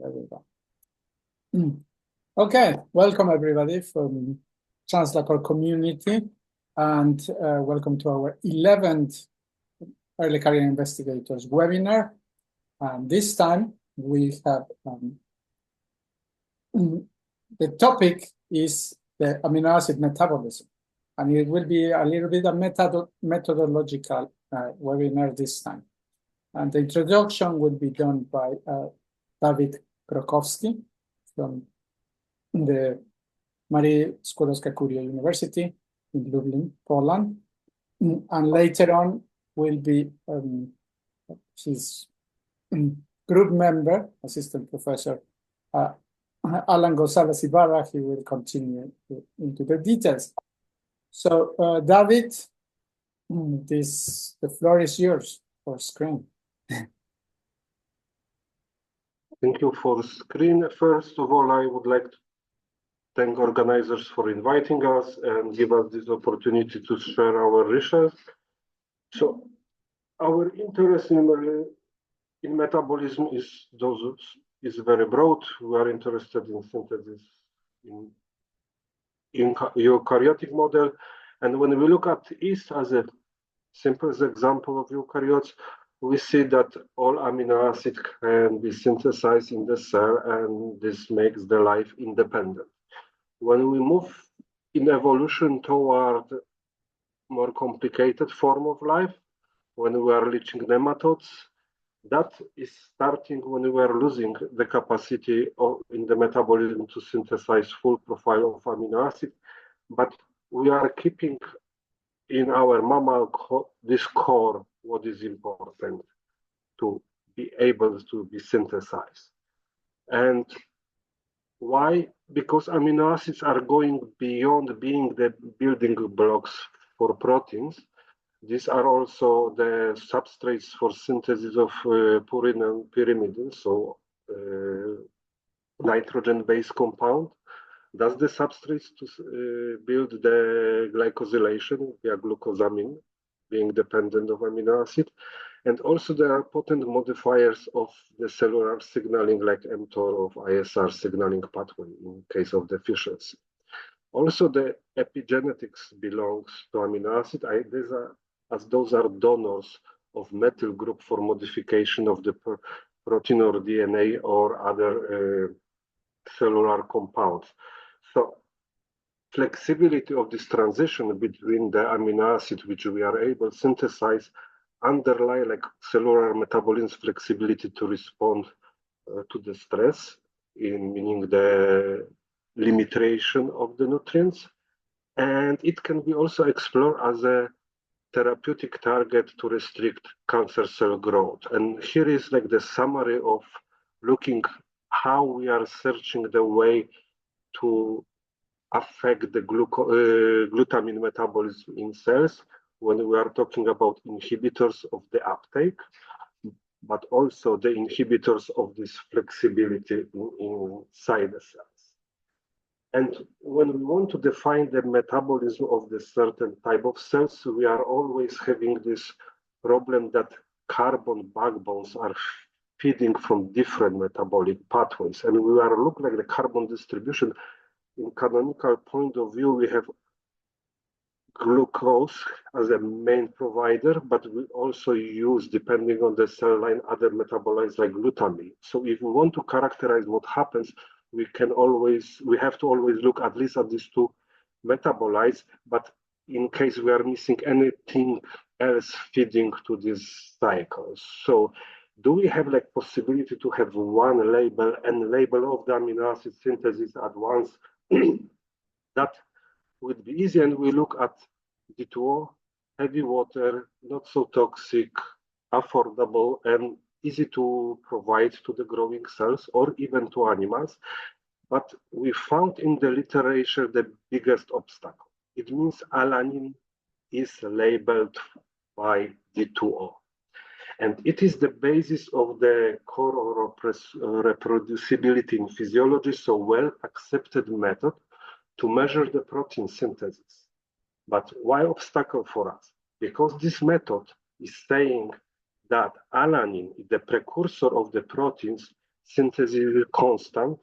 There we go. Okay, welcome everybody from Translator community, and welcome to our 11th Early Career Investigators webinar. And this time we have the topic is the amino acid metabolism, and it will be a little bit of methodological webinar this time. And the introduction will be done by Dawid Krokowski from the Marii Skłodowska-Curie University in Lublin, Poland. And later on will be his group member, assistant professor, Alan Gonzalez Ibarra. He will continue into the details. So, David, the floor is yours for screen. Thank you for the screen. First of all, I would like to thank organizers for inviting us and give us this opportunity to share our research. So, our interest in metabolism is very broad. We are interested in synthesis in eukaryotic model, and when we look at yeast as a simplest example of eukaryotes, we see that all amino acids can be synthesized in the cell, and this makes the life independent. When we move in evolution toward more complicated form of life, when we are reaching nematodes, that is starting when we are losing the capacity in the metabolism to synthesize full profile of amino acid, but we are keeping in our mammal this core, what is important to be able to be synthesized. And why? Because amino acids are going beyond being the building blocks for proteins. These are also the substrates for synthesis of purine and pyrimidine, so nitrogen-based compound. That's the substrates to build the glycosylation via glucosamine, being dependent of amino acid. And also there are potent modifiers of the cellular signaling like mTOR of ISR signaling pathway in case of deficiency. Also the epigenetics belongs to amino acid. Those are donors of methyl group for modification of the protein or DNA or other cellular compounds. So flexibility of this transition between the amino acid which we are able to synthesize underlie like cellular metabolism flexibility to respond to the stress, meaning the limitation of the nutrients. And it can be also explored as a therapeutic target to restrict cancer cell growth. And here is like the summary of looking how we are searching the way to affect the glutamine metabolism in cells when we are talking about inhibitors of the uptake, but also the inhibitors of this flexibility inside the cells. And when we want to define the metabolism of the certain type of cells, we are always having this problem that carbon backbones are feeding from different metabolic pathways. And we are looking at the carbon distribution. In canonical point of view, we have glucose as a main provider, but we also use, depending on the cell line, other metabolites like glutamine. So if we want to characterize what happens, we have to always look at least at these two metabolites, but in case we are missing anything else feeding to these cycles. So do we have like possibility to have one label and label of the amino acid synthesis at once? That would be easy, and we look at D2O, heavy water, not so toxic, affordable, and easy to provide to the growing cells or even to animals. But we found in the literature the biggest obstacle. It means alanine is labeled by D2O. And it is the basis of the core of reproducibility in physiology, so well accepted method to measure the protein synthesis. But why obstacle for us? Because this method is saying that alanine, the precursor of the proteins, synthesis constant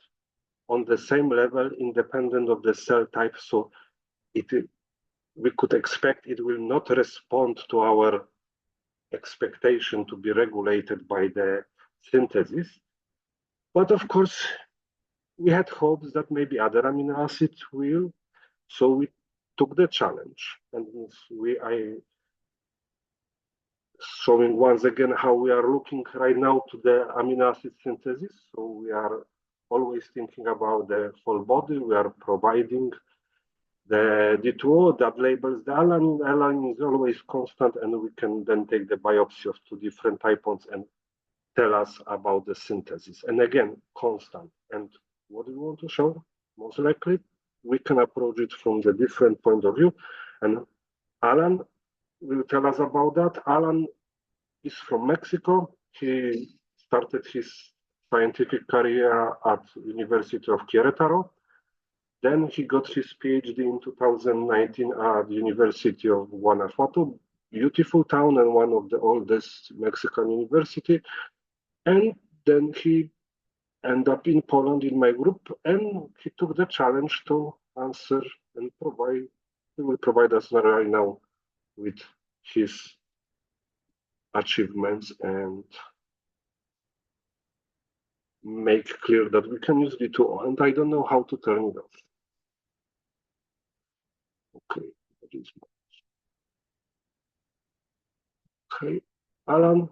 on the same level independent of the cell type. So we could expect it will not respond to our expectation to be regulated by the synthesis. But of course, we had hopes that maybe other amino acids will. So we took the challenge, and I showing once again how we are looking right now to the amino acid synthesis. So we are always thinking about the whole body. We are providing the D2O that labels the alanine. Alanine is always constant, and we can then take the biopsy of two different type bonds and tell us about the synthesis. And again, constant. And what do we want to show? Most likely, we can approach it from the different point of view. And Alan will tell us about that. Alan is from Mexico. He started his scientific career at University of Querétaro. Then he got his PhD in 2019 at the University of Guanajuato, beautiful town and one of the oldest Mexican university. And then he ended up in Poland in my group, and he took the challenge to answer and provide. He will provide us right now with his achievements and make clear that we can use D2O. And I don't know how to turn it off. Okay. Okay, Alan,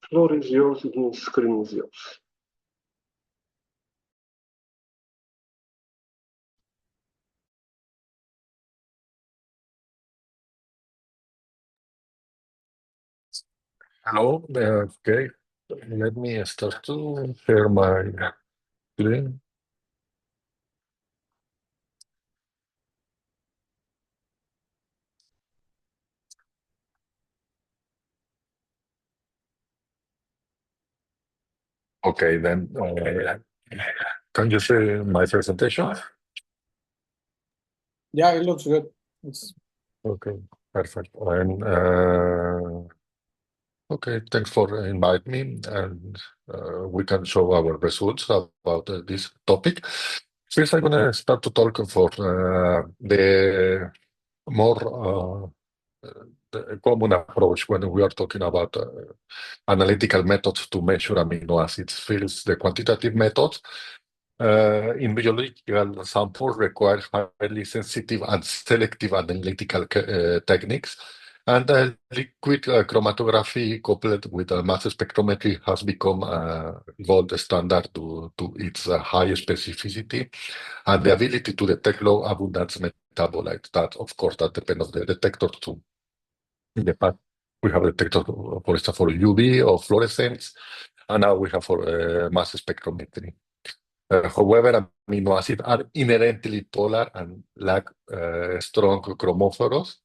floor is yours, the screen is yours. Hello, okay. Let me start to share my screen. Okay, then can you see my presentation? Yeah, it looks good. Okay, perfect. And okay, thanks for inviting me, and we can show our results about this topic. First, I'm gonna start to talk for the more the common approach when we are talking about analytical methods to measure amino acids. First, the quantitative methods. In biological samples require highly sensitive and selective analytical techniques, and liquid chromatography coupled with mass spectrometry has become gold standard to its high specificity and the ability to detect low abundance metabolites. That, of course, that depends on the detector too. In the past, we have detectors, for instance, for UV or fluorescence, and now we have for mass spectrometry. However, amino acids are inherently polar and lack strong chromophores.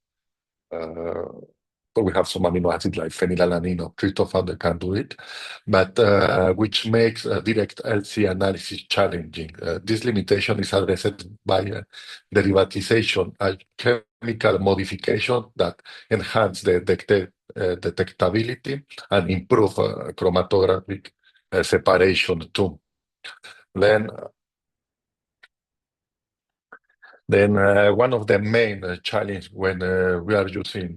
But we have some amino acids like phenylalanine or tryptophan that can do it, but which makes direct LC analysis challenging. This limitation is addressed by derivatization, a chemical modification that enhance the detectability and improve chromatographic separation too. Then one of the main challenges when we are using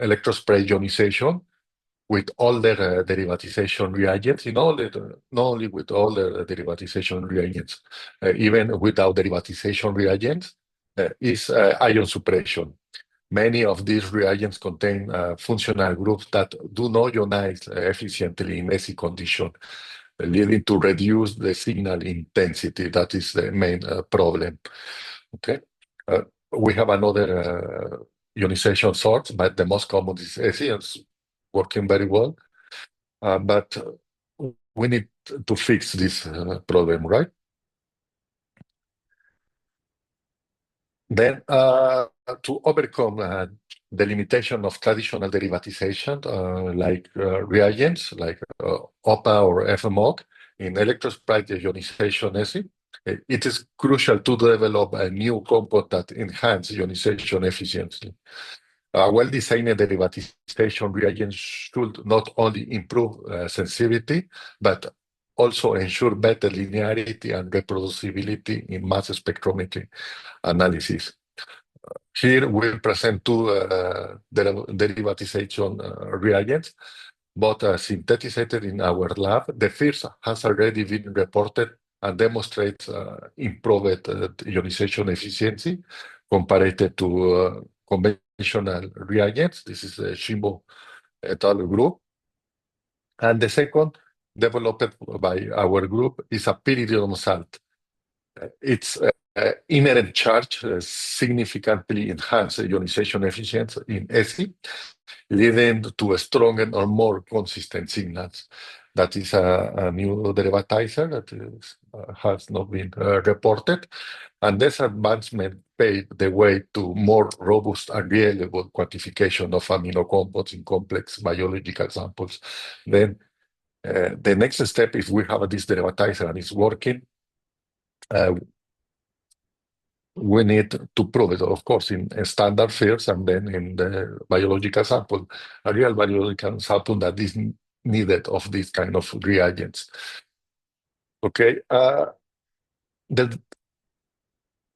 electrospray ionization with all the derivatization reagents, not only with all the derivatization reagents, even without derivatization reagents, is ion suppression. Many of these reagents contain functional groups that do not ionize efficiently in AC condition, leading to reduce the signal intensity. That is the main problem. Okay, we have another ionization source, but the most common is AC, and it's working very well. But we need to fix this problem, right? Then to overcome the limitation of traditional derivatization, like reagents, like OPA or FMOC, in electrospray ionization AC, it is crucial to develop a new compound that enhance ionization efficiency. Well-designed derivatization reagents should not only improve sensitivity, but also ensure better linearity and reproducibility in mass spectrometry analysis. Here we present two derivatization reagents, both synthesized in our lab. The first has already been reported and demonstrates improved ionization efficiency compared to conventional reagents. This is the Shimbo et al. Group. And the second, developed by our group, is a pyridium salt. Its inherent charge significantly enhances ionization efficiency in ECI, leading to a stronger or more consistent signals. That is a new derivatizer that has not been reported. And this advancement paved the way to more robust and reliable quantification of amino compounds in complex biological samples. Then the next step, if we have this derivatizer and it's working, we need to prove it, of course, in a standard fields and then in the biological sample, a real biological sample that is needed of these kind of reagents. Okay,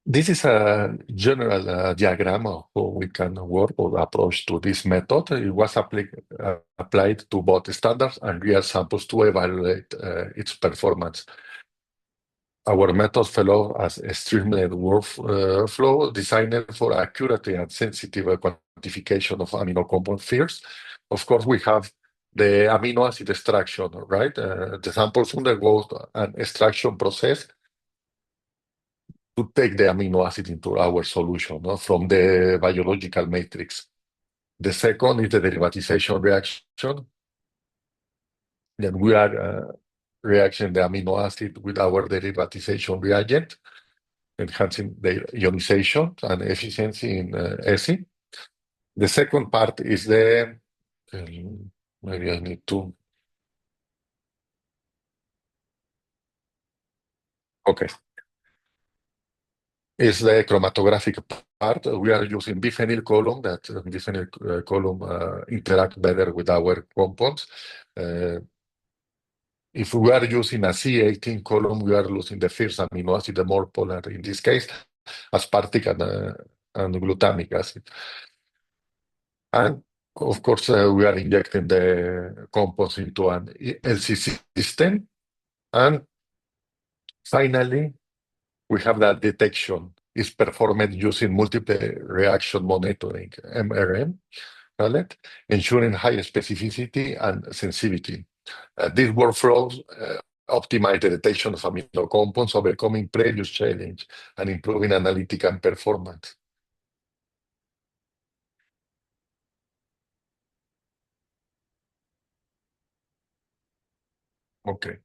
this is a general diagram of how we can work or approach to this method. It was applied to both standards and real samples to evaluate its performance. Our method follows as a streamlined workflow designed for accurate and sensitive quantification of amino compound fields. Of course, we have the amino acid extraction, right? The samples undergo an extraction process to take the amino acid into our solution from the biological matrix. The second is the derivatization reaction. Then we are reaction the amino acid with our derivatization reagent, enhancing the ionization and efficiency in ECI. The second part is the, maybe I need to, okay. Is the chromatographic part. We are using biphenyl column, that biphenyl column interact better with our compounds. If we are using a C18 column, we are losing the first amino acid, the more polar in this case, aspartic and glutamic acid. And of course, we are injecting the compounds into an LC system. And finally, we have that detection is performed using multiple reaction monitoring, MRM, right? Ensuring high specificity and sensitivity. These workflows optimize the detection of amino compounds, overcoming previous challenge and improving analytical performance. Okay.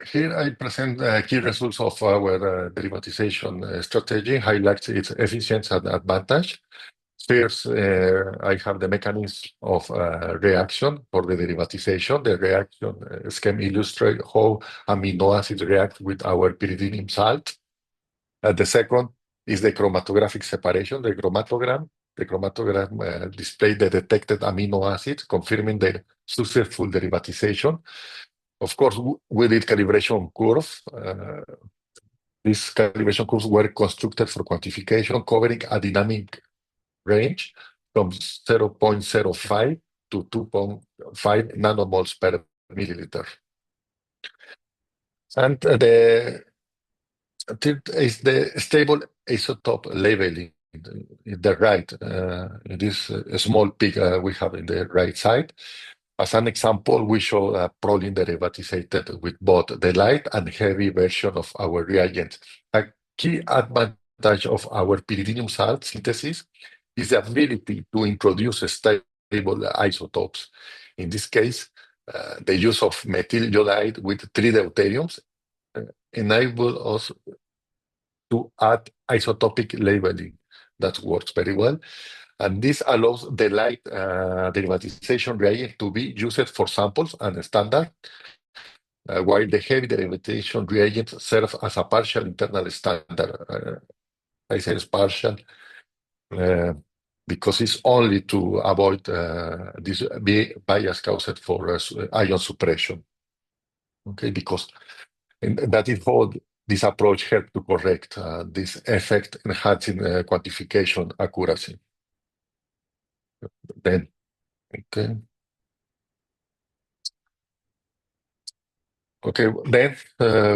Here I present key results of our derivatization strategy, highlights its efficiency and advantage. First, I have the mechanism of reaction for the derivatization. The reaction scheme illustrates how amino acids react with our pyridinium salt. The second is the chromatographic separation, the chromatogram. The chromatogram displays the detected amino acids, confirming their successful derivatization. Of course, we did calibration curve. These calibration curves were constructed for quantification, covering a dynamic range from 0.05 to 2.5 nanomoles per milliliter. And the third is the stable isotope labeling in the right, this small peak we have in the right side. As an example, we show a proline derivatized with both the light and heavy version of our reagent. A key advantage of our pyridinium salt synthesis is the ability to introduce stable isotopes. In this case, the use of methyl iodide with 3 deuteriums enable us to add isotopic labeling. That works very well. And this allows the light derivatization reagent to be used for samples and standard, while the heavy derivatization reagent serves as a partial internal standard. I say it's partial. because it's only to avoid this bias caused for ion suppression. Okay, because that is how this approach helps to correct this effect, enhancing quantification accuracy. Then, okay. Okay, then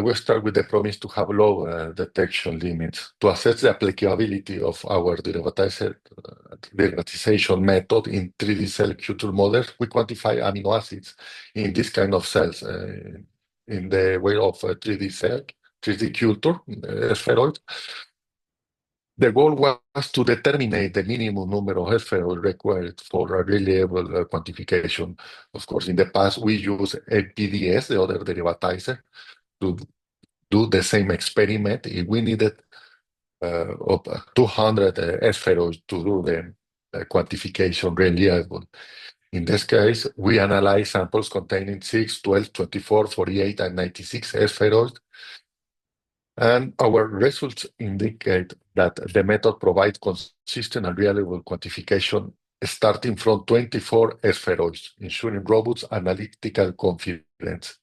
we start with the promise to have low detection limits. To assess the applicability of our derivatization method in 3D cell culture models, we quantify amino acids in this kind of cells in the way of 3D cell, 3D culture, spheroid. The goal was to determine the minimum number of spheroids required for a reliable quantification. Of course, in the past, we used APDS, the other derivatizer, to do the same experiment. If we needed 200 spheroids to do the quantification reliable. In this case, we analyzed samples containing 6, 12, 24, 48, and 96 spheroids. And our results indicate that the method provides consistent and reliable quantification starting from 24 spheroids, ensuring robust analytical confidence.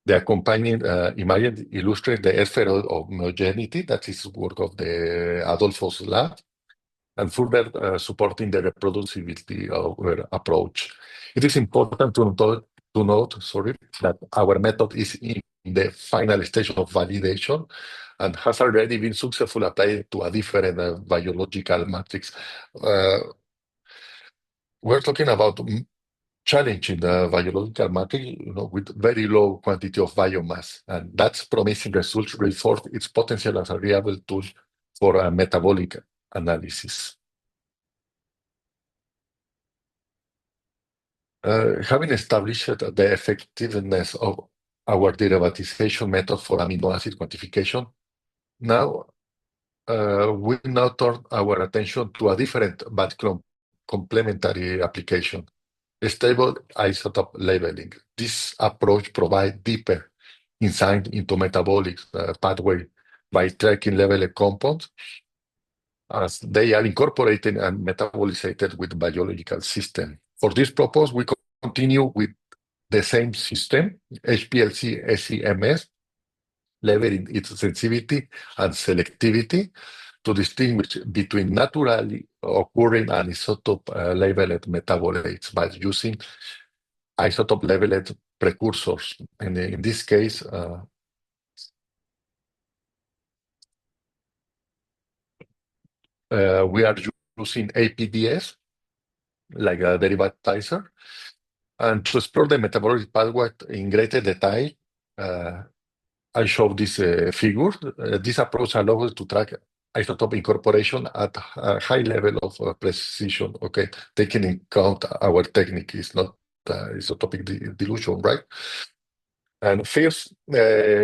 The accompanying image illustrates the spheroid homogeneity, that is work of the Adolfo's lab, and further supporting the reproducibility of our approach. It is important to note that our method is in the final stage of validation and has already been successfully applied to a different biological matrix. We're talking about challenging the biological matrix, with very low quantity of biomass, and that's promising results reinforce its potential as a reliable tool for metabolic analysis. Having established the effectiveness of our derivatization method for amino acid quantification, now we turn our attention to a different but complementary application: stable isotope labeling. This approach provides deeper insight into metabolic pathway by tracking labeled compounds as they are incorporated and metabolized with biological system. For this purpose, we continue with the same system, HPLC-SEMS, leveling its sensitivity and selectivity to distinguish between naturally occurring and isotope-labeled metabolites by using isotope-labeled precursors. And in this case, we are using APDS, like a derivatizer. And to explore the metabolic pathway in greater detail, I show this figure. This approach allows us to track isotope incorporation at a high level of precision, okay? Taking into account our technique is not isotopic dilution, right? And first,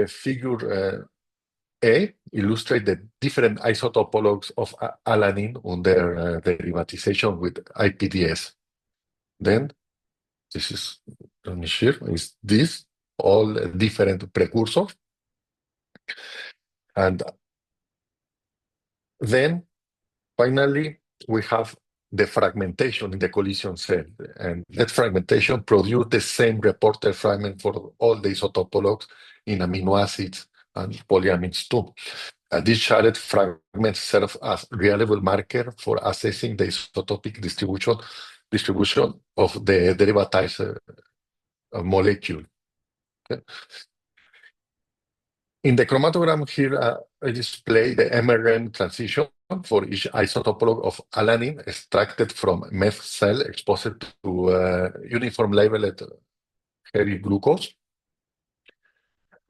figure A illustrates the different isotopologues of alanine on their derivatization with IPDS. Then, this is, let me share, is this, all different precursors. And then, finally, we have the fragmentation in the collision cell. And that fragmentation produces the same reporter fragment for all the isotopologues in amino acids and polyamines too. These shared fragments serve as reliable marker for assessing the isotopic distribution of the derivatized molecule. Okay. In the chromatogram here, I display the mRNA transition for each isotopologue of alanine extracted from meth cell exposed to uniform labeled heavy glucose.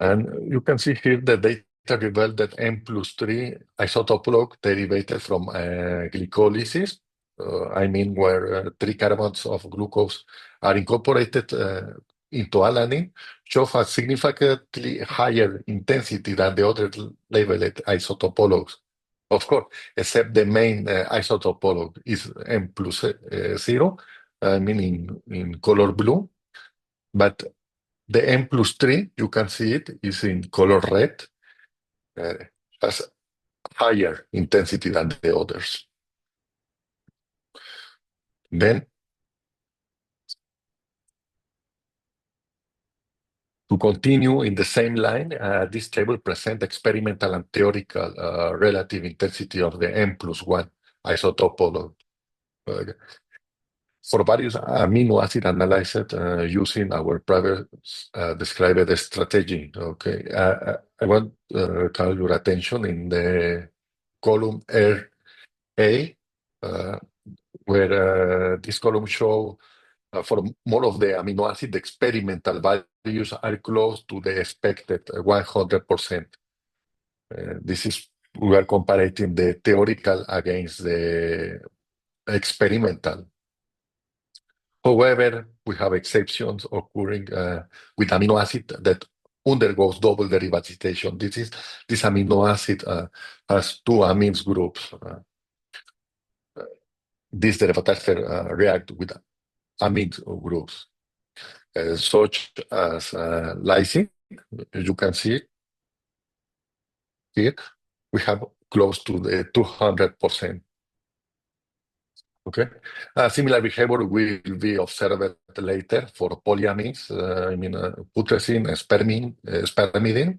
And you can see here the data revealed that N+3 isotopologue derivated from glycolysis. I mean, where 3 carbons of glucose are incorporated into alanine, show a significantly higher intensity than the other labeled isotopologues. Of course, except the main isotopologue is N+0, meaning in color blue, but the N+3, you can see it, is in color red, has higher intensity than the others. Then, to continue in the same line, this table presents experimental and theoretical relative intensity of the N+1 isotope for various amino acid analyzed using our previous described strategy. Okay, I want to call your attention in the column RA, where this column shows for more of the amino acid, the experimental values are close to the expected 100%. We are comparing the theoretical against the experimental. However, we have exceptions occurring with amino acid that undergoes double derivatization. This amino acid has two amines groups. This derivatizer react with amines groups, such as lysine. You can see it here. We have close to the 200%. Okay. Similar behavior will be observed later for polyamines, putrescine, spermidine,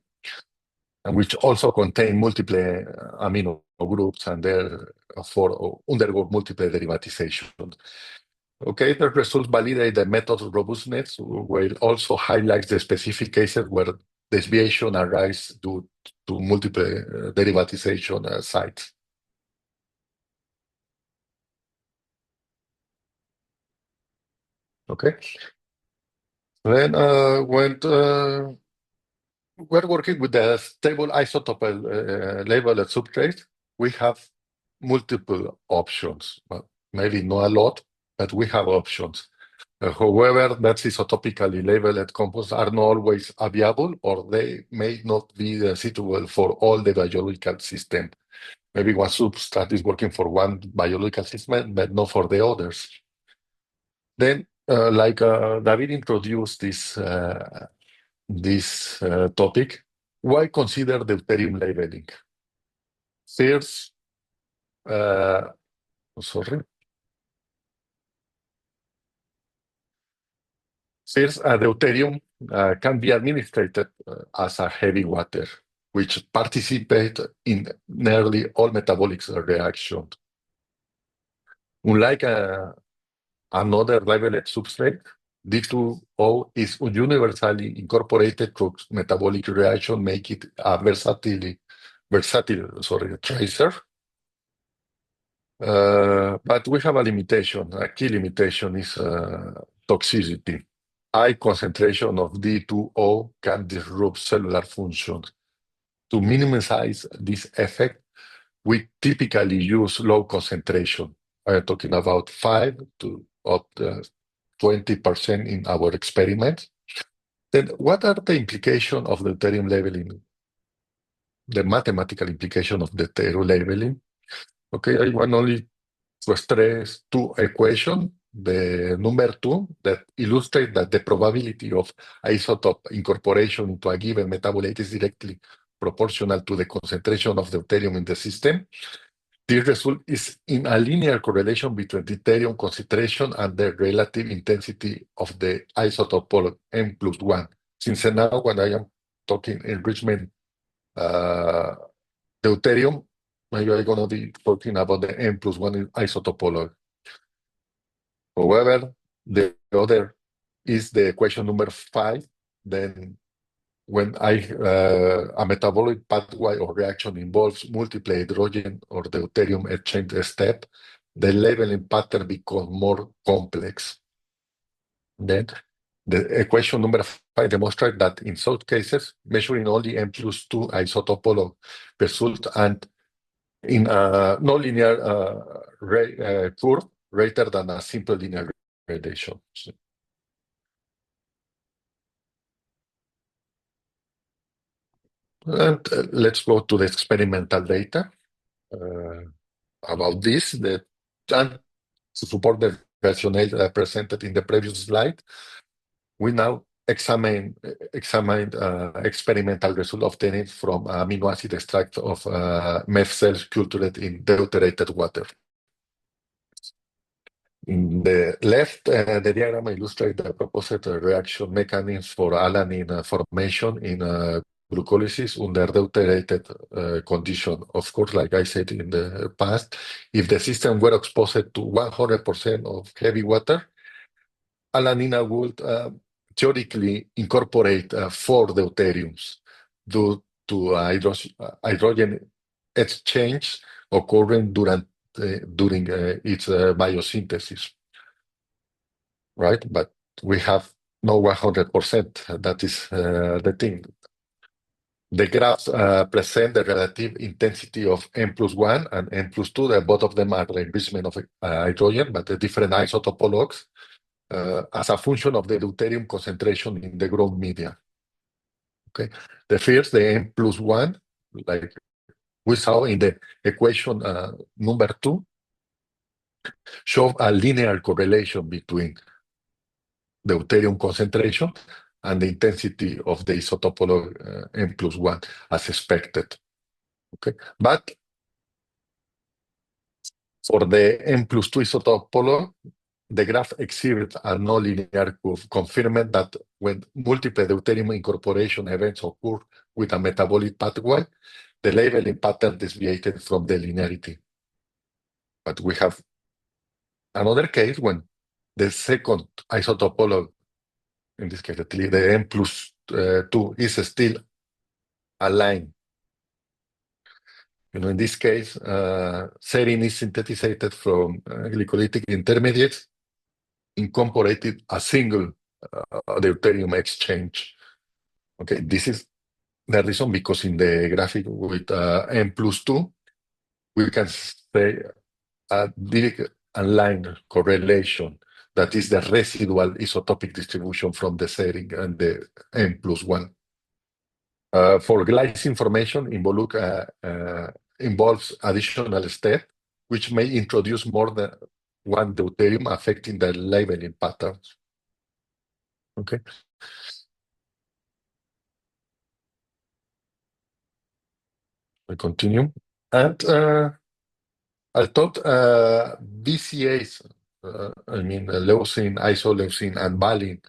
which also contain multiple amino groups and therefore undergo multiple derivatization. Okay, the results validate the method's robustness, while also highlights the specific cases where deviation arises due to multiple derivatization sites. Okay. Then when we're working with the stable isotope labeled substrate, we have multiple options. Well, maybe not a lot, but we have options. However, that isotopically labeled compounds are not always available, or they may not be suitable for all the biological system. Maybe one substrate is working for one biological system, but not for the others. Then, David introduced this topic, why consider deuterium labeling? First, deuterium can be administered as a heavy water, which participate in nearly all metabolic reactions. Unlike another labeled substrate, D2O is universally incorporated to metabolic reaction, make it a versatile tracer. But we have a limitation. A key limitation is toxicity. High concentration of D2O can disrupt cellular functions. To minimize this effect, we typically use low concentration. I'm talking about 5 to up to 20% in our experiments. Then what are the implications of deuterium labeling? The mathematical implication of deuterium labeling. Okay, I want only to stress two equations. The number 2 that illustrate that the probability of isotope incorporation into a given metabolite is directly proportional to the concentration of deuterium in the system. This result is in a linear correlation between deuterium concentration and the relative intensity of the isotope N+1. Since now, when I am talking enrichment deuterium, maybe I'm going to be talking about the N+1 isotope. However, the other is the equation number 5. Then when a metabolic pathway or reaction involves multiple hydrogen or deuterium exchange step, the labeling pattern becomes more complex. Then the equation number 5 demonstrates that in some cases, measuring only N+2 isotope result and in a nonlinear curve rather than a simple linear gradation. And let's go to the experimental data about this. And to support the rationale presented in the previous slide, we now examine experimental result obtained from amino acid extract of meth cells cultured in deuterated water. In the left, the diagram illustrates the proposed reaction mechanisms for alanine formation in glucolysis under deuterated condition. Of course, like I said in the past, if the system were exposed to 100% of heavy water, alanine would theoretically incorporate 4 deuteriums due to hydrogen exchange occurring during its biosynthesis, right? But we have no 100%. That is the thing. The graphs present the relative intensity of N+1 and N+2. Both of them are the enrichment of hydrogen, but the different isotopologues as a function of the deuterium concentration in the grown media. Okay, the first, the N+1, like we saw in the equation number 2, show a linear correlation between deuterium concentration and the intensity of the isotopologue N+1 as expected. Okay, but for the N+2 isotopologue, the graph exhibits a nonlinear curve, confirming that when multiple deuterium incorporation events occur with a metabolic pathway, the labeling pattern deviated from the linearity. But we have another case when the second isotopologue, in this case, the N+2, is still aligned. In this case, serine is synthesized from glycolytic intermediates, incorporated a single deuterium exchange. Okay, this is the reason, because in the graphic with N+2, we can say a direct aligned correlation, that is the residual isotopic distribution from the serine and the N+1. For glycine formation, involves additional step, which may introduce more than one deuterium, affecting the labeling patterns. Okay. I continue. And I thought BCAs, leucine, isoleucine, and valine,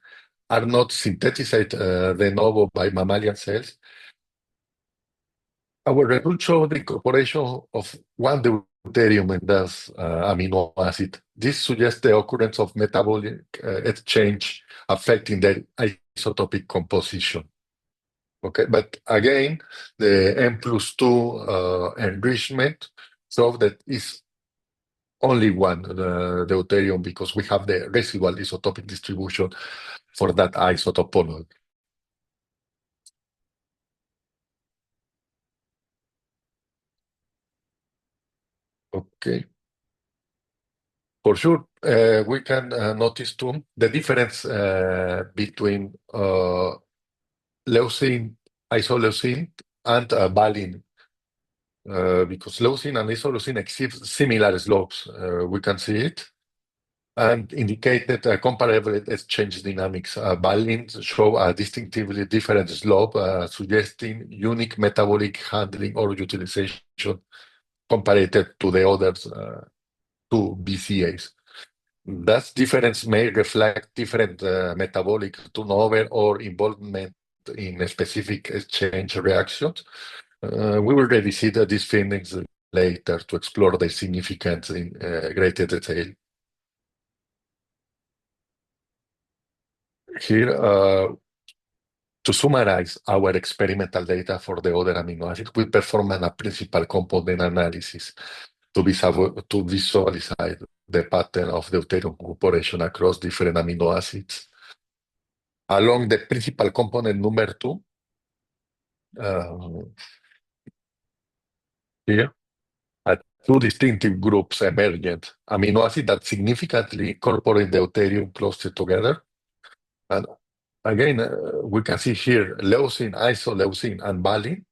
are not synthesized de novo by mammalian cells. Our result showed the incorporation of one deuterium in this amino acid. This suggests the occurrence of metabolic exchange affecting the isotopic composition. Okay, but again, the N+2 enrichment shows that it's only one deuterium, because we have the residual isotopic distribution for that isotopologue. Okay. For sure, we can notice too the difference between leucine, isoleucine, and valine, because leucine and isoleucine exhibit similar slopes. We can see it, and indicated comparable exchange dynamics. Valines show a distinctively different slope, suggesting unique metabolic handling or utilization compared to the others two BCAs. That difference may reflect different metabolic turnover or involvement in specific exchange reactions. We will revisit these findings later to explore their significance in greater detail. Here, to summarize our experimental data for the other amino acids, we performed a principal component analysis to visualize the pattern of deuterium incorporation across different amino acids. Along the principal component number 2, here, two distinctive groups emerged: amino acids that significantly incorporate deuterium closer together. And again, we can see here leucine, isoleucine, and valine.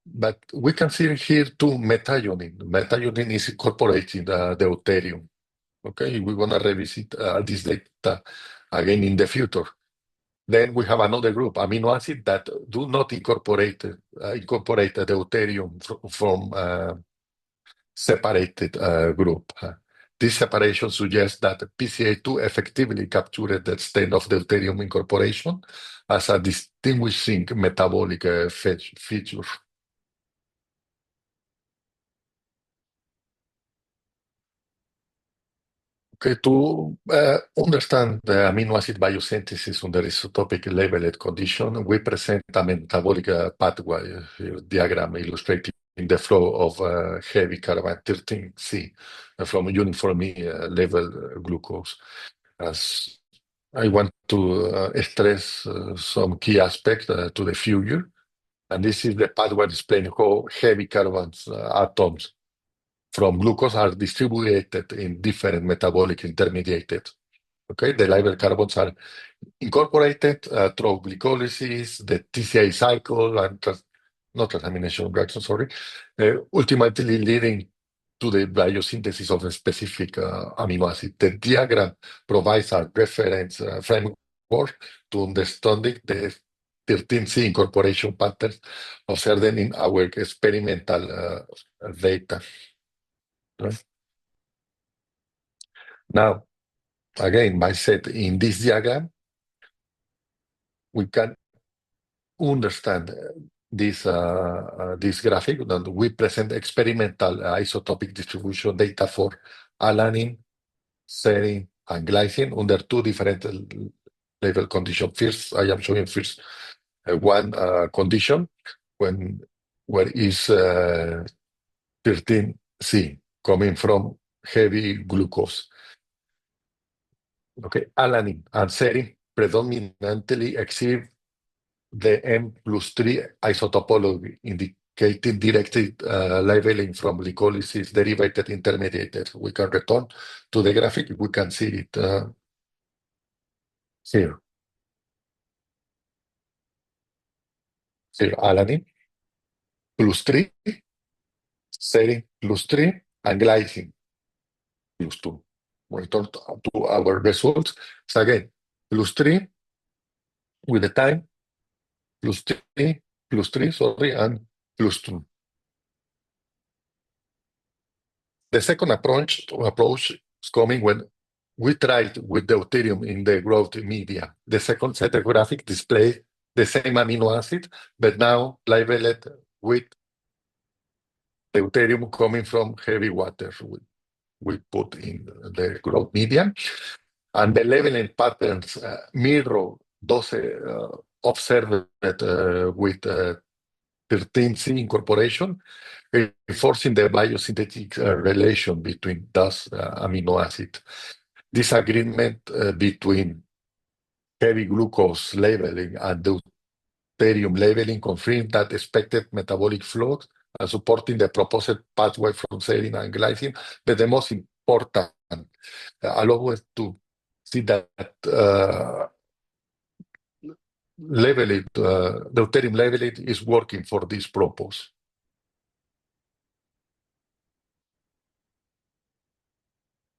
But we can see here too methionine. Methionine is incorporating the deuterium. Okay, we're going to revisit this data again in the future. Then we have another group, amino acids that do not incorporate the deuterium from separated group. this separation suggests that PCA2 effectively captured the state of deuterium incorporation as a distinguishing metabolic feature. Okay, to understand the amino acid biosynthesis under isotopic labeled condition, we present a metabolic pathway diagram illustrating the flow of heavy carbon 13C from uniformly level glucose. As I want to stress some key aspects to the figure, and this is the pathway displaying how heavy carbon atoms from glucose are distributed in different metabolic intermediates. Okay, the labeled carbons are incorporated through glycolysis, the TCA cycle, and not transamination reaction, sorry, ultimately leading to the biosynthesis of a specific amino acid. The diagram provides a reference framework to understanding the 13C incorporation patterns observed in our experimental data. Right? Now, again, I said in this diagram, we can understand this graphic that we present experimental isotopic distribution data for alanine, serine, and glycine under two different level conditions. First, I am showing first one condition where is 13C coming from heavy glucose. Okay, alanine and serine predominantly exhibit the M+3 isotopology, indicating directed labeling from glycolysis derivated intermediates. We can return to the graphic. We can see it here. Here, alanine +3, serine +3, and glycine +2. We return to our results. So again, +3 with the time, +3, sorry, and +2. The second approach is coming when we tried with deuterium in the growth media. The second set of graphic displays the same amino acid, but now labeled with deuterium coming from heavy water we put in the growth media. And the labeling patterns mirror those observed with 13C incorporation, reinforcing the biosynthetic relation between those amino acids. This agreement between heavy glucose labeling and deuterium labeling confirms that expected metabolic flow and supporting the proposed pathway from serine and glycine. But the most important, allow us to see that deuterium labeling is working for this purpose.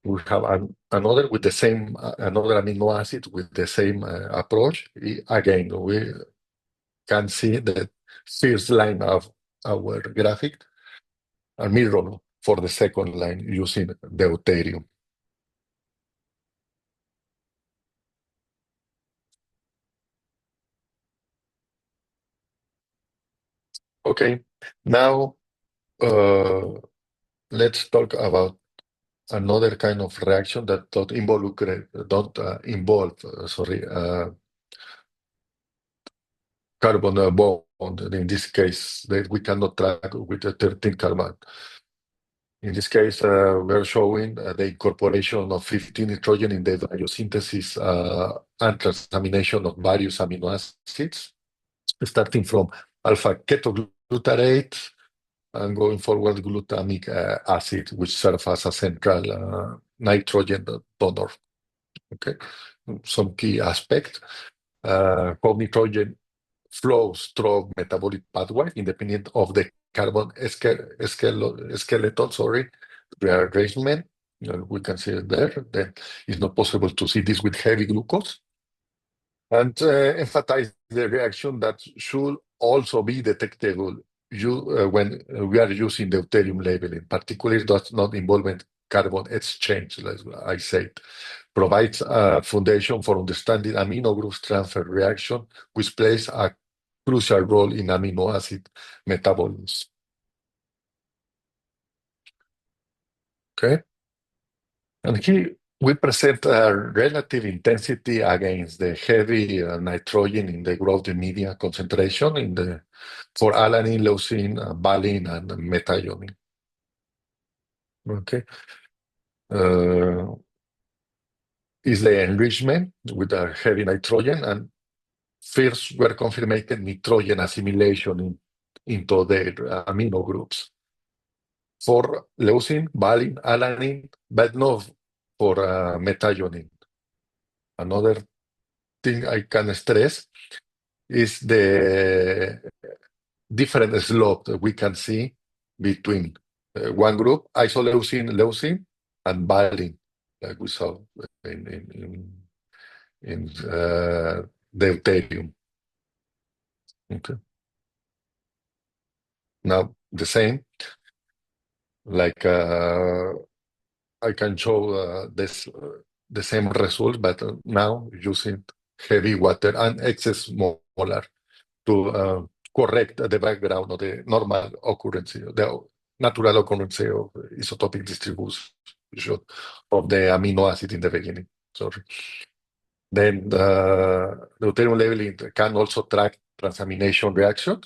We have another with the same, another amino acid with the same approach. Again, we can see the first line of our graphic and mirror for the second line using deuterium. Okay, now let's talk about another kind of reaction that don't involve carbon bond. In this case, that we cannot track with the 13 carbon. In this case, we're showing the incorporation of 15 nitrogen in the biosynthesis and transamination of various amino acids, starting from alpha ketoglutarate and going forward glutamic acid, which serves as a central nitrogen donor. Okay, some key aspects. How nitrogen flows through metabolic pathway independent of the carbon skeleton, rearrangement. We can see it there. Then it's not possible to see this with heavy glucose. And emphasize the reaction that should also be detectable when we are using deuterium labeling, particularly does not involve carbon exchange, as I said, provides a foundation for understanding amino groups transfer reaction, which plays a crucial role in amino acid metabolism. Okay, and here we present a relative intensity against the heavy nitrogen in the growth media concentration for alanine, leucine, valine, and methionine. Okay, is the enrichment with a heavy nitrogen, and first were confirmed nitrogen assimilation into their amino groups for leucine, valine, alanine, but not for methionine. Another thing I can stress is the different slope that we can see between one group, isoleucine, leucine, and valine, like we saw in deuterium. Okay. Now the same, like I can show the same result, but now using heavy water and excess molar to correct the background of the normal occurrence, the natural occurrence of isotopic distribution of the amino acid in the beginning. Sorry. Then the deuterium labeling can also track transamination reaction.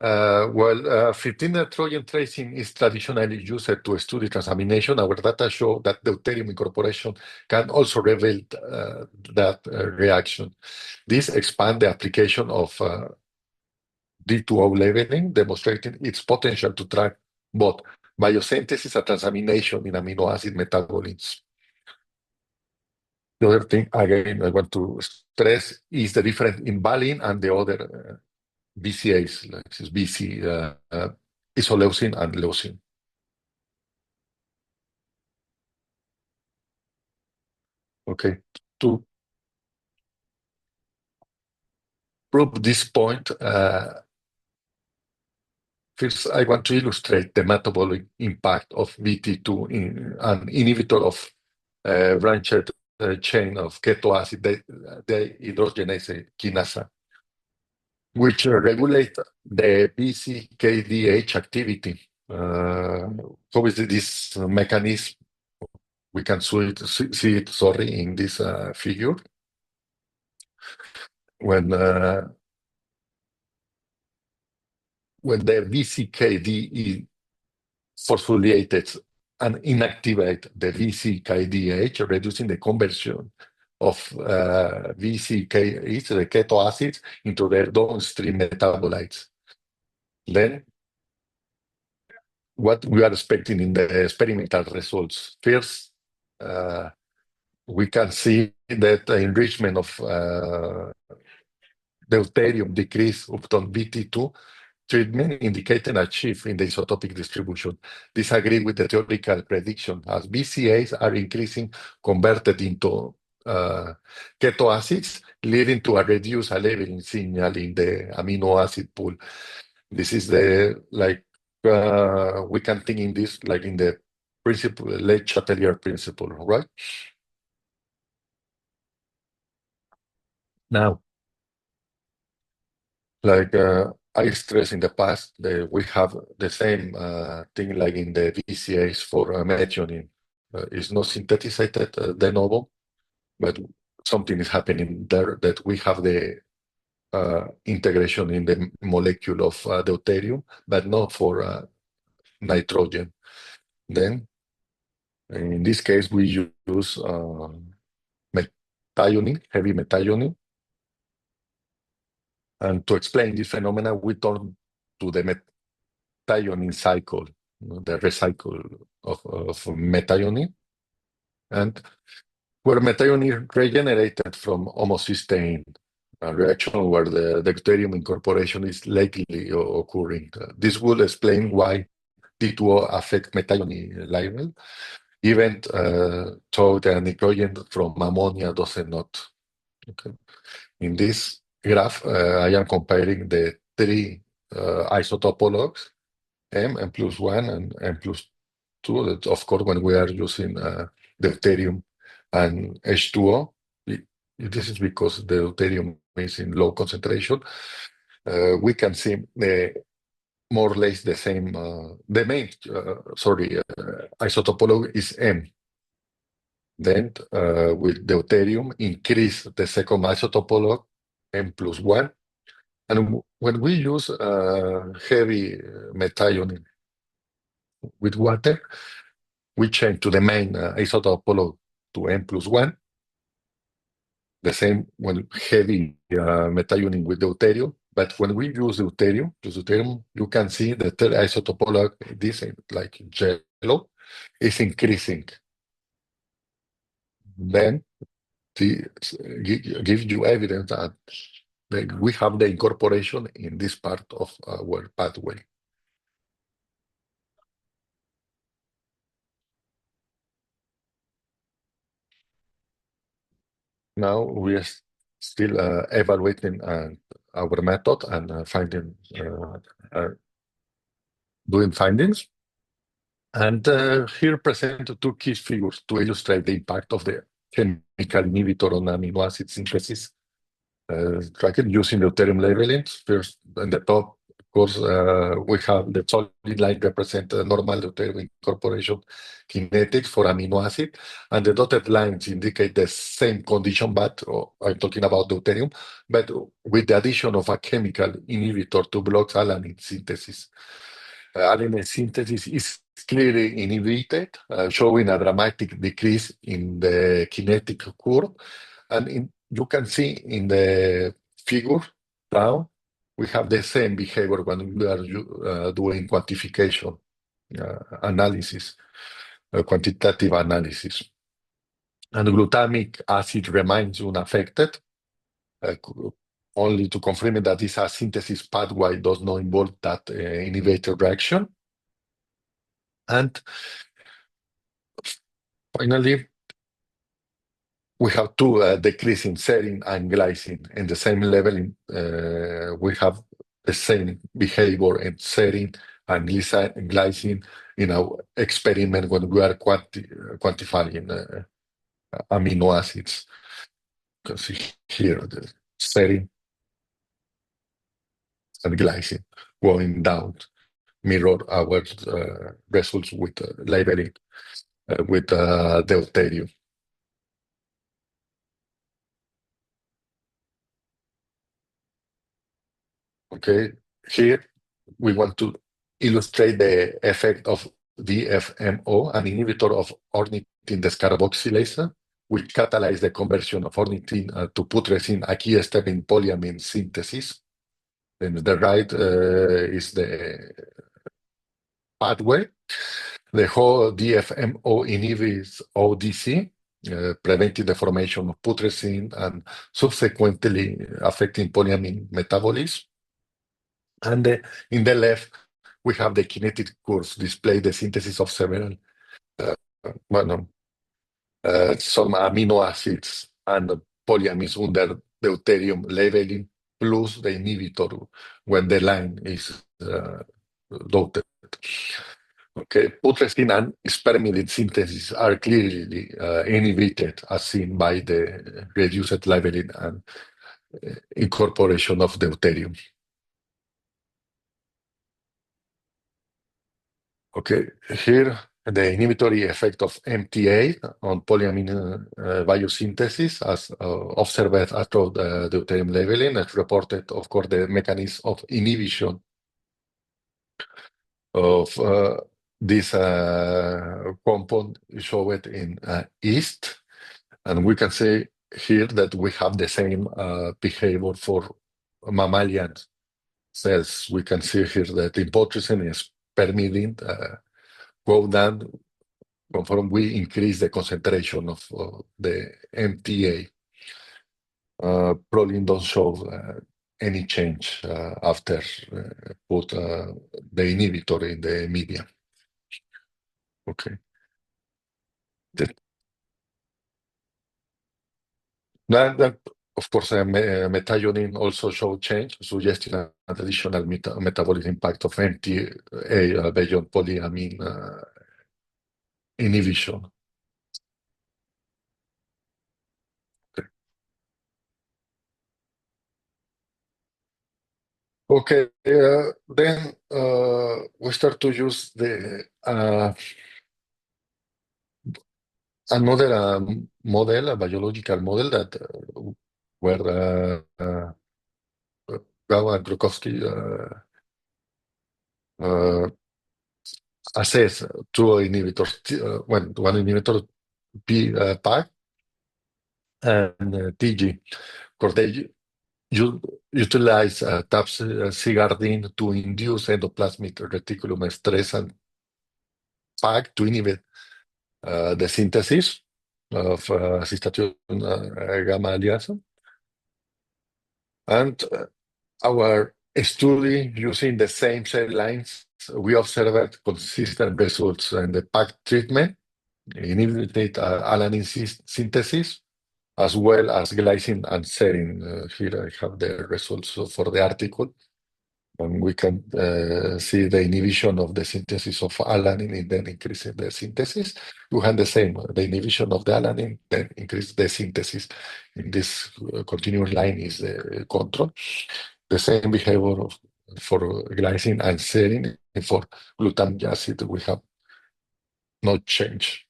15 nitrogen tracing is traditionally used to study transamination. Our data show that deuterium incorporation can also reveal that reaction. This expands the application of D2O labeling, demonstrating its potential to track both biosynthesis and transamination in amino acid metabolism. The other thing, again, I want to stress is the difference in valine and the other BCAs, like this BC, isoleucine and leucine. Okay, to prove this point, first I want to illustrate the metabolic impact of VT2 in an inhibitor of branched chain of keto acid dehydrogenase kinase, which regulate the BCKDH activity. How is this mechanism? We can see it, in this figure. When the VCKD phosphorylates and inactivate the VCKDH, reducing the conversion of VCKH, the keto acids, into their downstream metabolites. Then, what we are expecting in the experimental results. First, we can see that the enrichment of deuterium decrease upon VT2 treatment, indicating a shift in the isotopic distribution. This agrees with the theoretical prediction, as BCAs are increasing converted into keto acids, leading to a reduced labeling signal in the amino acid pool. This is we can think in this like in the principle, Le Chatelier principle, right? Now, like I stressed in the past, we have the same thing like in the VCAs for methionine. It's not synthesized de novo, but something is happening there that we have the integration in the molecule of deuterium, but not for nitrogen. Then, in this case, we use methionine, heavy methionine. And to explain this phenomena, we turn to the methionine cycle, the recycle of methionine, and where methionine regenerated from homocysteine, a reaction where the deuterium incorporation is likely occurring. This will explain why D2O affect methionine level, even though the nitrogen from ammonia does not. Okay. In this graph, I am comparing the three isotopologues, M plus 1 and M plus too. That, of course, when we are using deuterium and H2O, this is because the deuterium is in low concentration. We can see more or less the same. The main, isotopology is M. Then with deuterium, increase the second isotopology, M+1. And when we use heavy methionine with water, we change to the main isotopology to M+1. The same when heavy methionine with deuterium. But when we use deuterium, you can see the third isotopology, this like yellow, is increasing. Then this gives you evidence that we have the incorporation in this part of our pathway. Now we are still evaluating our method and finding, doing findings. And here present two key figures to illustrate the impact of the chemical inhibitor on amino acid synthesis. Tracked using deuterium labeling. First, in the top, of course, we have the solid line represent the normal deuterium incorporation kinetics for amino acid, and the dotted lines indicate the same condition, but I'm talking about deuterium, but with the addition of a chemical inhibitor to block alanine synthesis. Alanine synthesis is clearly inhibited, showing a dramatic decrease in the kinetic curve, and you can see in the figure down, we have the same behavior when we are doing quantification analysis, quantitative analysis. And glutamic acid remains unaffected, only to confirm that this synthesis pathway does not involve that inhibitor reaction. And finally, we have two decrease in serine and glycine in the same level. We have the same behavior in serine and glycine in our experiment when we are quantifying amino acids. You can see here the serine and glycine going down, mirror our results with labeling with deuterium. Okay, here we want to illustrate the effect of DFMO, an inhibitor of ornithine descarboxylase, which catalyzes the conversion of ornithine to putrescine, a key step in polyamine synthesis. And the right is the pathway. The whole DFMO inhibits ODC, preventing the formation of putrescine and subsequently affecting polyamine metabolism. And in the left, we have the kinetic curves display the synthesis of several some amino acids and polyamines under deuterium labeling, plus the inhibitor when the line is dotted. Okay, putrescine and spermidine synthesis are clearly inhibited, as seen by the reduced labeling and incorporation of deuterium. Okay, here the inhibitory effect of MTA on polyamine biosynthesis, as observed after the deuterium labeling, as reported, of course, the mechanism of inhibition of this compound showed in yeast, and we can say here that we have the same behavior for mammalian cells. We can see here that impotrescine and spermidine go down conform we increase the concentration of the MTA. Proline don't show any change after put the inhibitor in the media. Okay. That, of course, methionine also showed change, suggesting an additional metabolic impact of MTA beyond polyamine inhibition. Okay, then we start to use the another model, a biological model that where Gao and Krukowski assess two inhibitors, one inhibitor PAC and TG, because they utilize TAPS cigardin to induce endoplasmic reticulum stress and PAC to inhibit the synthesis of cystathionine gamma alias. And our study using the same cell lines, we observed consistent results in the PAC treatment, inhibited alanine synthesis, as well as glycine and serine. Here I have the results for the article. And we can see the inhibition of the synthesis of alanine and then increasing the synthesis. You have the same, the inhibition of the alanine, then increase the synthesis. In this continuous line is the control. The same behavior for glycine and serine. For glutamic acid, we have no change.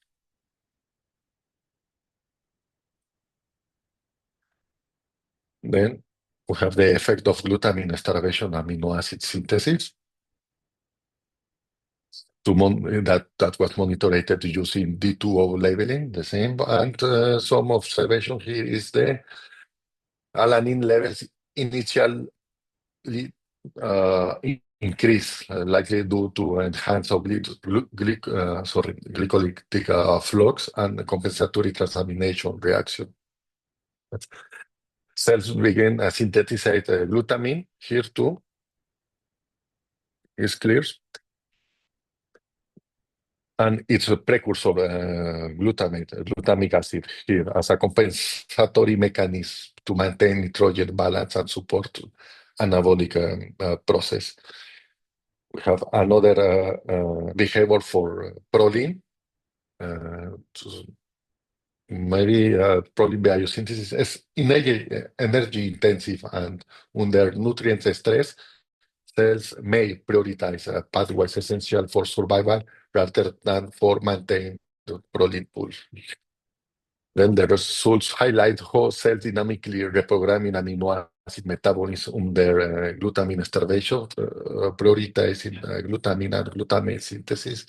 Then we have the effect of glutamine starvation amino acid synthesis. That was monitored using D2O labeling, the same. And some observation here is the alanine levels initially increase, likely due to enhanced glycolytic flux and compensatory transamination reaction. Cells begin synthesize glutamine. Here too is clear. And it's a precursor glutamic acid here as a compensatory mechanism to maintain nitrogen balance and support anabolic process. We have another behavior for proline. Maybe proline biosynthesis is energy intensive, and under nutrient stress, cells may prioritize pathways essential for survival rather than for maintaining the proline pool. Then the results highlight how cells dynamically reprogramming amino acid metabolism under glutamine starvation, prioritizing glutamine and glutamate synthesis,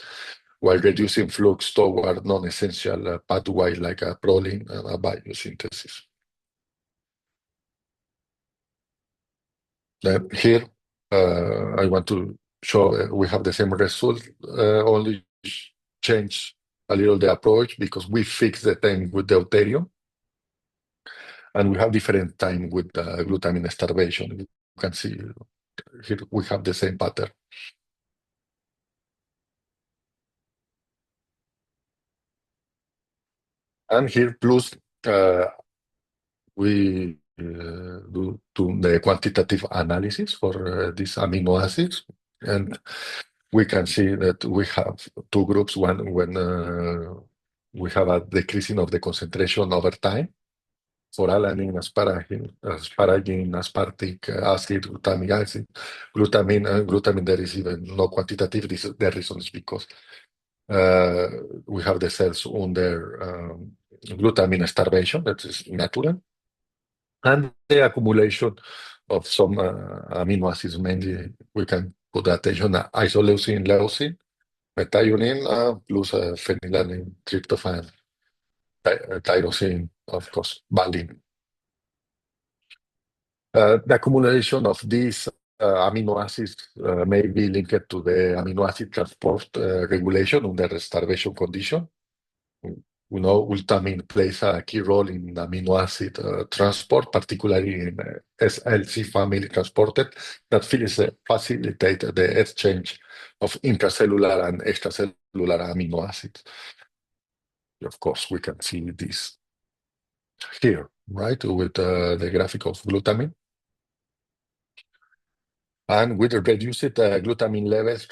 while reducing flux toward non-essential pathways like proline biosynthesis. Then here, I want to show we have the same result, only change a little the approach because we fix the time with deuterium, and we have different time with glutamine starvation. You can see here we have the same pattern. And here plus we do the quantitative analysis for these amino acids, and we can see that we have two groups. One when we have a decreasing of the concentration over time for alanine, asparagine, aspartic acid, glutamic acid, glutamine. There is even no quantitative. The reason is because we have the cells under glutamine starvation, that is natural, and the accumulation of some amino acids. Mainly, we can put attention on isoleucine, leucine, methionine, plus phenylalanine, tryptophan, tyrosine, of course, valine. The accumulation of these amino acids may be linked to the amino acid transport regulation under starvation condition. We know glutamine plays a key role in amino acid transport, particularly in SLC family transported, that facilitate the exchange of intracellular and extracellular amino acids. Of course, we can see this here, right, with the graphic of glutamine. And with reduced glutamine levels,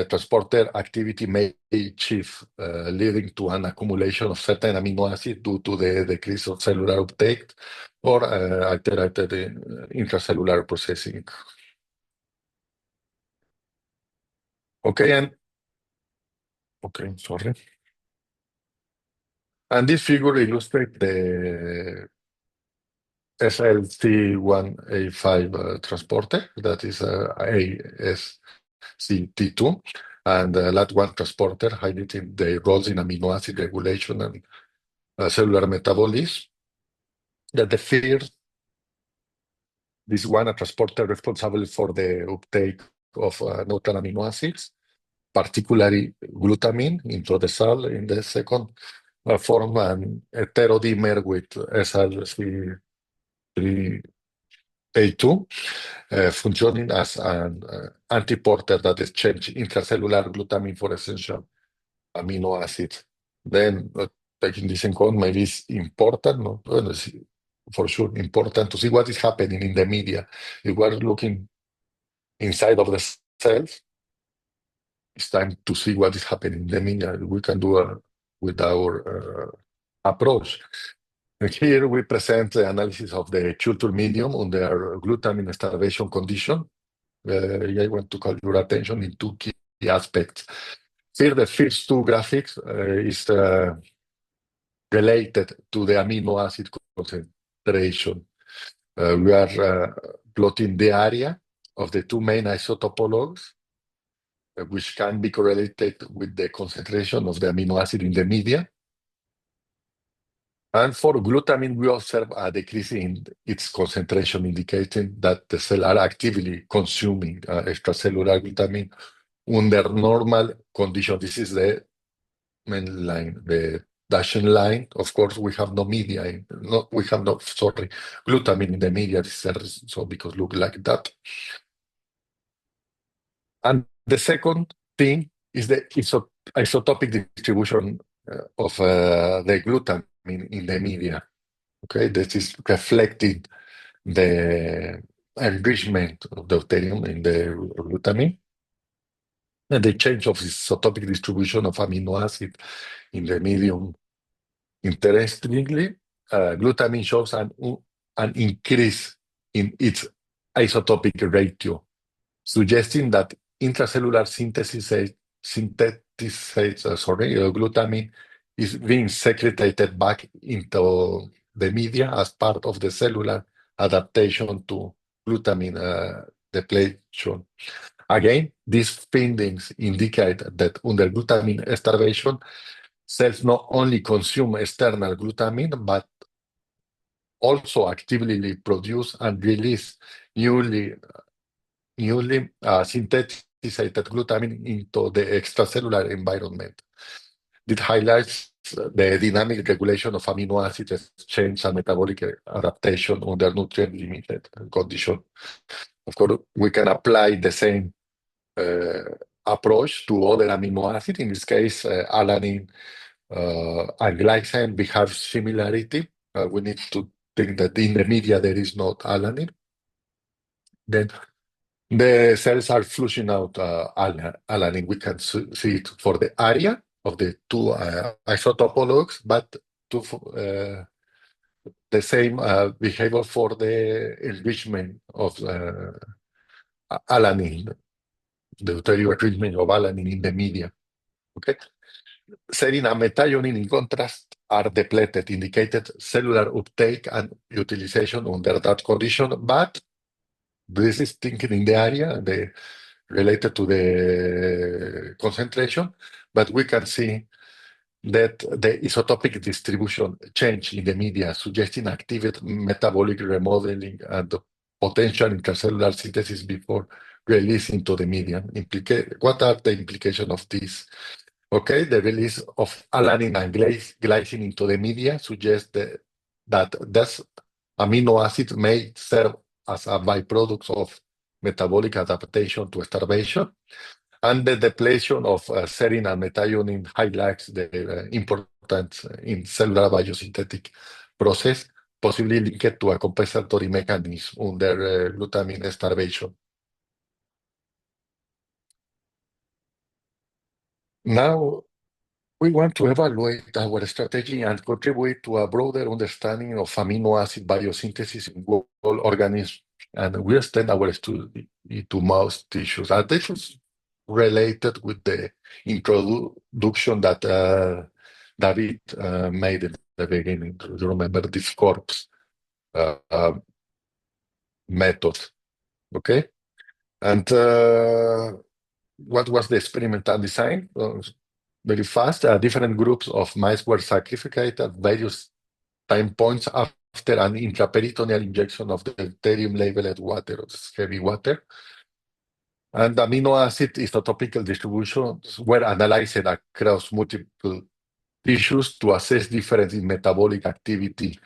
transporter activity may shift, leading to an accumulation of certain amino acids due to the decrease of cellular uptake or altered intracellular processing. Okay, sorry. And this figure illustrates the SLC1A5 transporter, that is ASCT2, and LAT1 transporter, highlighting the roles in amino acid regulation and cellular metabolism. That the first, this one, a transporter responsible for the uptake of neutral amino acids, particularly glutamine into the cell in the second form, and heterodimer with SLC3A2, functioning as an antiporter that exchanges intracellular glutamine for essential amino acids. Then, taking this in account, maybe it's important, no? Well, it's for sure important to see what is happening in the media. If we're looking inside of the cells, it's time to see what is happening in the media. We can do with our approach. And here we present the analysis of the culture medium under glutamine starvation condition. I want to call your attention in two key aspects. Here, the first two graphics is related to the amino acid concentration. We are plotting the area of the two main isotopologues, which can be correlated with the concentration of the amino acid in the media. And for glutamine, we observe a decrease in its concentration, indicating that the cells are actively consuming extracellular glutamine under normal conditions. This is the main line, the dashed line. Of course, we have no media, glutamine in the media, so because look like that. And the second thing is the isotopic distribution of the glutamine in the media. Okay, this is reflecting the enrichment of deuterium in the glutamine and the change of isotopic distribution of amino acid in the medium. Interestingly, glutamine shows an increase in its isotopic ratio, suggesting that intracellular glutamine is being secreted back into the media as part of the cellular adaptation to glutamine depletion. Again, these findings indicate that under glutamine starvation, cells not only consume external glutamine, but also actively produce and release newly synthesized glutamine into the extracellular environment. It highlights the dynamic regulation of amino acid exchange and metabolic adaptation under nutrient-limited conditions. Of course, we can apply the same approach to other amino acids. In this case, alanine and glycine behave similarity. We need to think that in the media there is not alanine. Then the cells are flushing out alanine. We can see it for the area of the two isotopologues, but the same behavior for the enrichment of alanine, the deuterium enrichment of alanine in the media. Okay, serine and methionine, in contrast, are depleted, indicated cellular uptake and utilization under that condition, but this is thinking in the area related to the concentration, but we can see that the isotopic distribution change in the media, suggesting active metabolic remodeling and potential intracellular synthesis before release into the media. What are the implications of this? Okay, the release of alanine and glycine into the media suggests that this amino acid may serve as a byproduct of metabolic adaptation to starvation, and the depletion of serine and methionine highlights the importance in cellular biosynthetic process, possibly linked to a compensatory mechanism under glutamine starvation. Now, we want to evaluate our strategy and contribute to a broader understanding of amino acid biosynthesis in whole organisms. And we extend our study to mouse tissues. And this is related with the introduction that David made in the beginning. Do you remember this corpse method? Okay. And what was the experimental design? Very fast. Different groups of mice were sacrificed at various time points after an intraperitoneal injection of the deuterium labeled water, heavy water. And amino acid isotopical distributions were analyzed across multiple tissues to assess difference in metabolic activity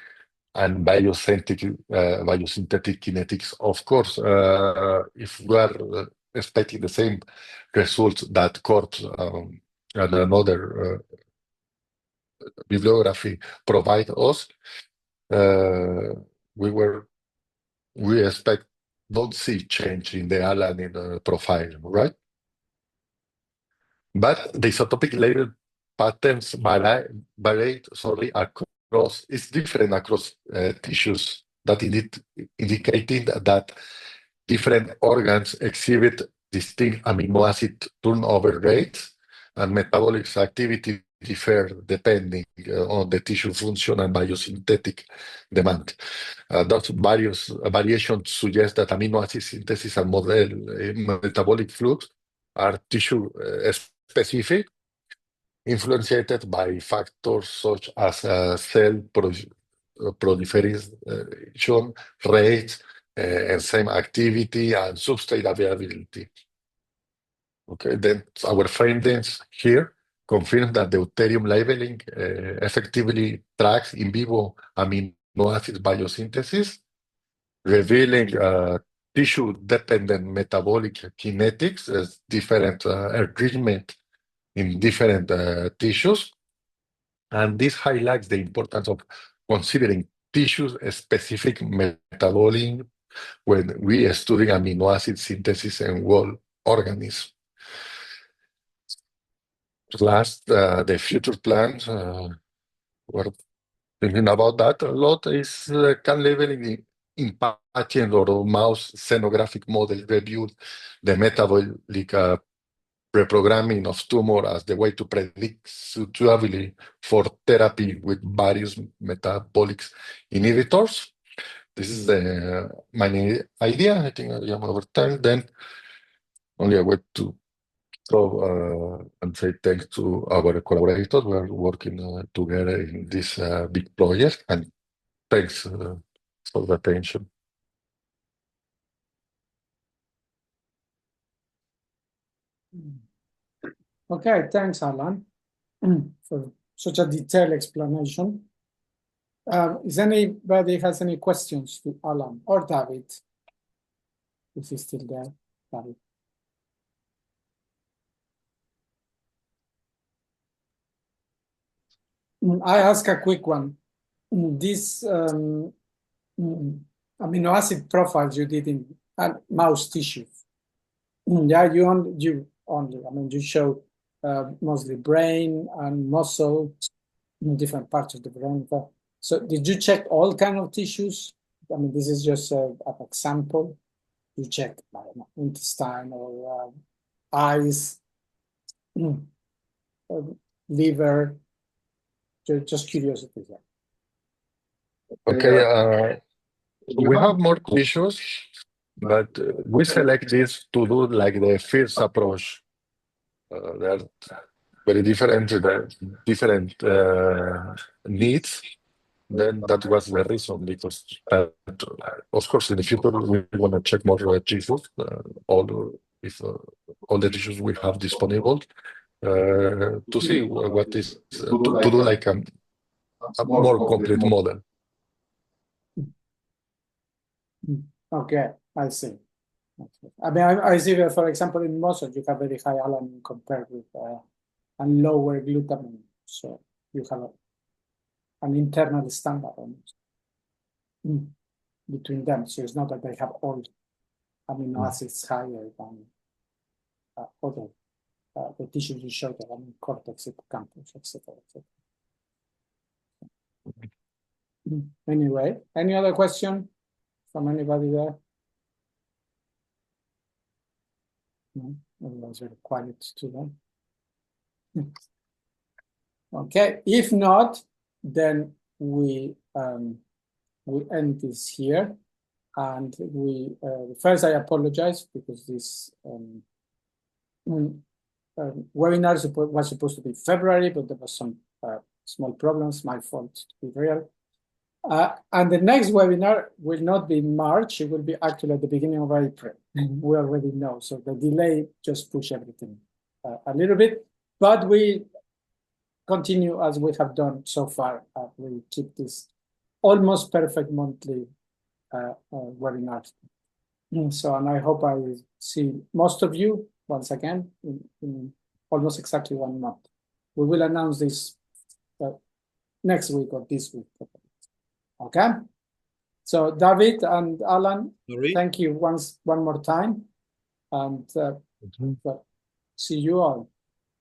and biosynthetic kinetics. Of course, if we are expecting the same results that corpse and another bibliography provide us, we expect don't see change in the alanine profile, right? But the isotopic label patterns vary across, it's different across tissues, that indicating that different organs exhibit distinct amino acid turnover rates and metabolic activity differ depending on the tissue function and biosynthetic demand. Those variations suggest that amino acid synthesis and metabolic flux are tissue specific, influenced by factors such as cell proliferation rates, enzyme activity, and substrate availability. Okay, then our findings here confirm that deuterium labeling effectively tracks in vivo amino acid biosynthesis, revealing tissue-dependent metabolic kinetics as different enrichment in different tissues. And this highlights the importance of considering tissue-specific metabolism when we study amino acid synthesis in whole organisms. Last, the future plans, we're thinking about that a lot, is can labeling in patient or mouse xenographic model reviewed the metabolic reprogramming of tumor as the way to predict suitability for therapy with various metabolic inhibitors. This is my idea. I think I am over time. Then only a way to go and say thanks to our collaborators. We are working together in this big project, and thanks for the attention. Okay, thanks, Alan, for such a detailed explanation. Is anybody has any questions to Alan or David? If he's still there, David. I ask a quick one. This amino acid profiles you did in mouse tissues. Yeah, you only. I mean, you show mostly brain and muscle in different parts of the brain. So, did you check all kind of tissues? I mean, this is just an example. You check intestine or eyes, liver. Just curiosity. Okay, we have more tissues, but we select this to do like the first approach. They're very different, different needs. Then that was the reason, because of course in the future we want to check more tissues, all the tissues we have disponible, to see what is to do like a more complete model. Okay, I see. Okay. I mean, I see that, for example, in muscle you have very high alanine compared with and lower glutamine, so you have an internal standard almost between them. So it's not that they have all amino acids higher than other the tissues you showed, I mean, cortex, hippocampus, etc. Anyway, any other question from anybody there? No, everyone's very quiet today. Okay, if not, then we end this here, and we first I apologize because this webinar was supposed to be February, but there was some small problems, my fault to be real. And the next webinar will not be in March, it will be actually at the beginning of April. We already know, so the delay just pushed everything a little bit, but we continue as we have done so far. We keep this almost perfect monthly webinars. So, and I hope I will see most of you once again in almost exactly 1 month. We will announce this next week or this week. Okay. So David and Alan, thank you one more time, and see you all.